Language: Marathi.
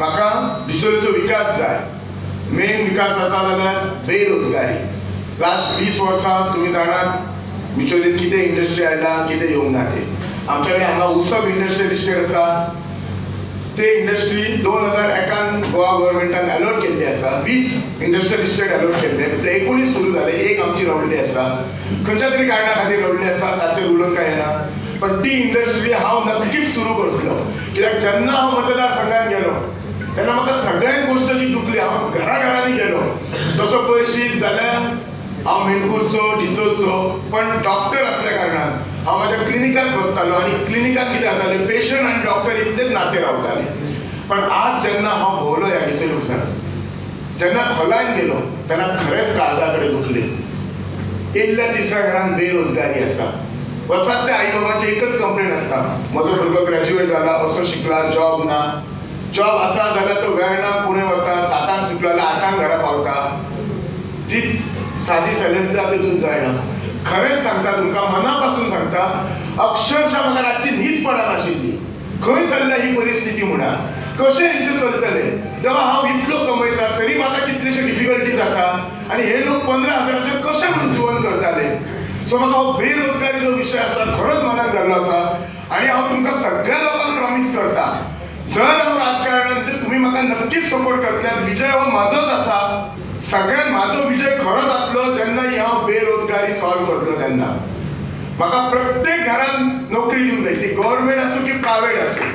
म्हाका बिचोलीचो विकास जाय. मेन विकास आसा जाल्यार बेरोजगारी. लास्ट 20 वर्सां तुम्ही जाणात बिचोलीत कितें इंडस्ट्री आयला, कितें येवंक ना ते. आमच्या कडेन हांगा उत्सव इंडस्ट्रियल इस्टेट आसा. ते इंडस्ट्री 2001 गोवा गव्हर्मेंटान अलॉट केल्ली आसा. 20 इंडस्ट्रियल इस्टेट अलॉट केल्ले, ते 19 सुरू झाले. एक आमची रवल्ली आसा, खंयच्या तरी कारणां खातीर रवल्ली आसा, ताचेर उलोवंक काय ना. पण ती इंडस्ट्री हांव नक्कीच सुरू करतलो. कित्याक जेन्ना हांव मतदारसंघात गेलो तेन्ना म्हाका सगळ्यान गोश्ट जी दुखली, हांव घराघरांनी गेलो तसो पळयशीत जाल्यार हांव मेणकुरचो डिचोलचो, पण डॉक्टर असल्या कारणान हांव माझ्या क्लिनिकात बसतालो आणि क्लिनिकात कितें जातालें, पेशंट आनी डॉक्टर इतलेच नाते रावताले. पण आज जेन्ना हांव भोंवलो ह्या डिचोली उठसान, जेन्ना खोलायन गेलो तेन्ना खरेंच काळजा कडेन दुखले. इल्ल्या तिसऱ्या घरान बेरोजगारी आसा. वचात त्या आई बाबाची एकच कंप्लेन आसता, म्हजो भुरगो ग्रॅज्युएट जाला, असो शिकला, जॉब ना. जॉब आसा जाल्यार तो वेळना पुणे वता, 7 सुटलो जाल्यार 8 घरा पावता. जी सादी सॅलरी दिता तितून जायना. खरेंच सांगता तुमकां, मनापासून सांगता, अक्षरशः म्हाका रातची न्हीद पडनाशिल्ली. खंय चल्ल्या ही परिस्थिती म्हणा, कशें हेंचें चलतलें. जेव्हा हांव इतलो कमयता तरी म्हाका कितलेशे डिफिकल्टी जाता आनी हे लोक 15,000चेर कशें म्हणून जीवन करताले. सो म्हाका हो बेरोजगारी जो विशय आसा खरोच मनाक जाल्लो आसा. आनी हांव तुमकां सगळ्या लोकांक प्रॉमिस करता, जर हांव राजकारणांत तर तुमी म्हाका नक्कीच सपोर्ट करतल्यात. विजय हो म्हाजोच आसा. सगळ्यात म्हाजो विजय खरो जातलो जेन्ना हांव बेरोजगारी सॉल्व करतलो. तेन्ना म्हाका प्रत्येक घरान नोकरी दिवंक जाय, ती गव्हर्नमेंट आसूं की प्रायव्हेट आसूं.